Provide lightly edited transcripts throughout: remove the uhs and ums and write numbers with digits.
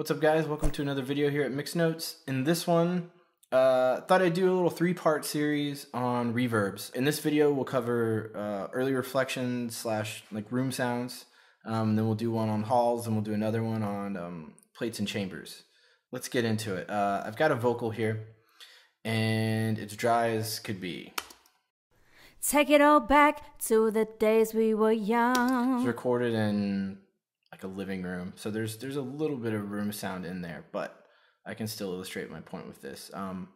What's up guys, welcome to another video here at Mix Notes. In this one, thought I'd do a little three-part series on reverbs. In this video we'll cover early reflections slash like room sounds, then we'll do one on halls, and we'll do another one on plates and chambers. Let's get into it. I've got a vocal here, and it's dry as could be. Take it all back to the days we were young. It's recorded in like a living room, so there's a little bit of room sound in there, but I can still illustrate my point with this. I'm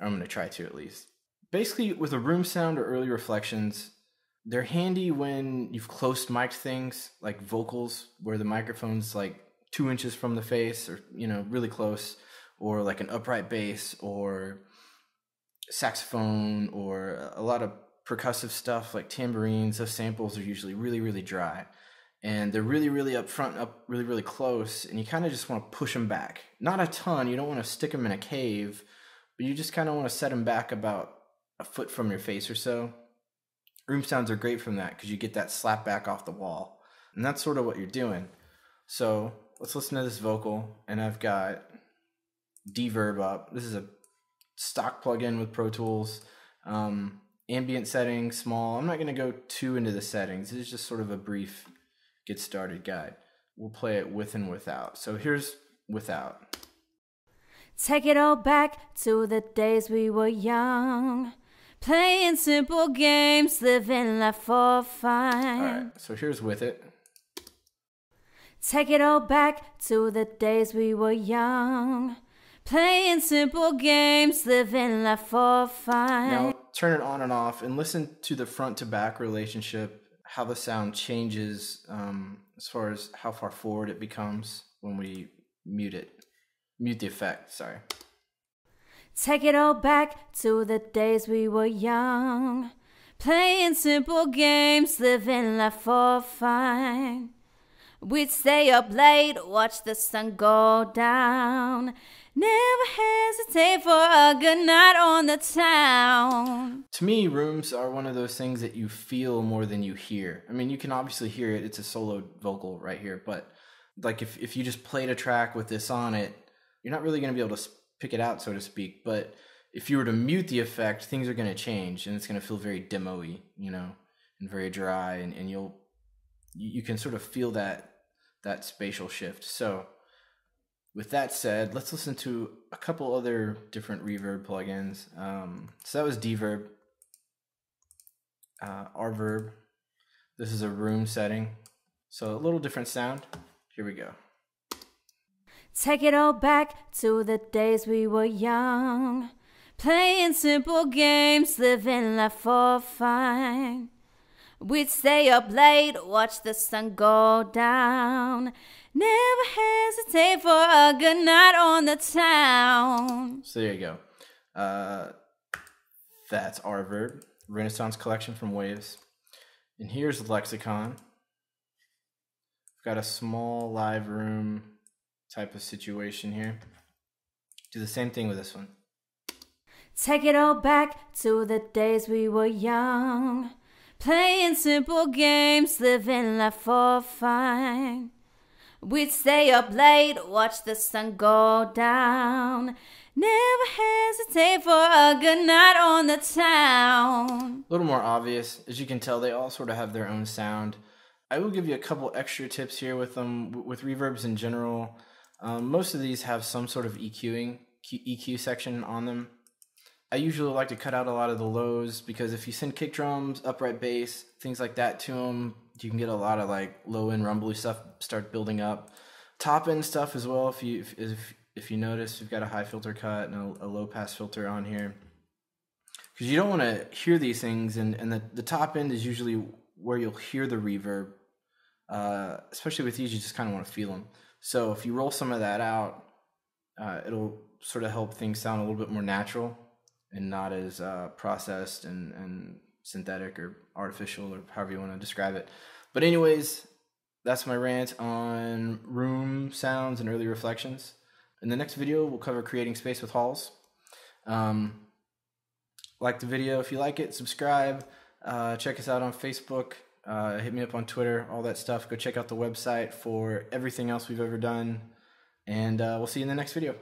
going to try to at least. Basically, with a room sound or early reflections, they're handy when you've close mic'd things like vocals, where the microphone's like 2 inches from the face, or really close, or like an upright bass or saxophone, or a lot of percussive stuff like tambourines. Those samples are usually really dry, and they're really up front, up really close, and you kind of just want to push them back. Not a ton, you don't want to stick them in a cave, but you just kind of want to set them back about a foot from your face or so. Room sounds are great from that because you get that slap back off the wall, and that's sort of what you're doing. So let's listen to this vocal, and I've got Dverb up. This is a stock plugin with Pro Tools. Ambient settings, small. I'm not going to go too into the settings. This is just sort of a brief get started guide. We'll play it with and without. So here's without. Take it all back to the days we were young, playing simple games, living life for fun. Alright, so here's with it. Take it all back to the days we were young, playing simple games, living life for fun. Now turn it on and off and listen to the front to back relationship, how the sound changes as far as how far forward it becomes when we mute it. Mute the effect, sorry. Take it all back to the days we were young, playing simple games, living life for fun. We'd stay up late, watch the sun go down, never hesitate for a good night on the town. To me, rooms are one of those things that you feel more than you hear. I mean, you can obviously hear it. It's a solo vocal right here. But like if you just played a track with this on it, you're not really going to be able to pick it out, so to speak. But if you were to mute the effect, things are going to change. And it's going to feel very demo-y, and very dry. And you can sort of feel that spatial shift. So with that said, let's listen to a couple other different reverb plugins. So that was Dverb, RVerb. This is a room setting, so a little different sound. Here we go. Take it all back to the days we were young, playing simple games, living life for fun. We'd stay up late, watch the sun go down, never hesitate for a good night on the town. So there you go. That's RVerb, Renaissance collection from Waves. And here's Lexicon. I've got a small live room type of situation here. Do the same thing with this one. Take it all back to the days we were young, playing simple games, living life for fun. We'd stay up late, watch the sun go down, never hesitate for a good night on the town. A little more obvious. As you can tell, they all sort of have their own sound. I will give you a couple extra tips here with them. With reverbs in general, most of these have some sort of EQ section on them. I usually like to cut out a lot of the lows, because if you send kick drums, upright bass, things like that to them, you can get a lot of like low end rumbly stuff start building up. Top end stuff as well. If you notice, we've got a high filter cut and a low pass filter on here, because you don't want to hear these things, and the top end is usually where you'll hear the reverb. Especially with these, you just kind of want to feel them. So if you roll some of that out, it'll sort of help things sound a little bit more natural and not as processed and synthetic or artificial, or however you want to describe it. But anyways, that's my rant on room sounds and early reflections. In the next video, we'll cover creating space with halls. Like the video if you like it, subscribe, check us out on Facebook, hit me up on Twitter, all that stuff. Go check out the website for everything else we've ever done. and we'll see you in the next video.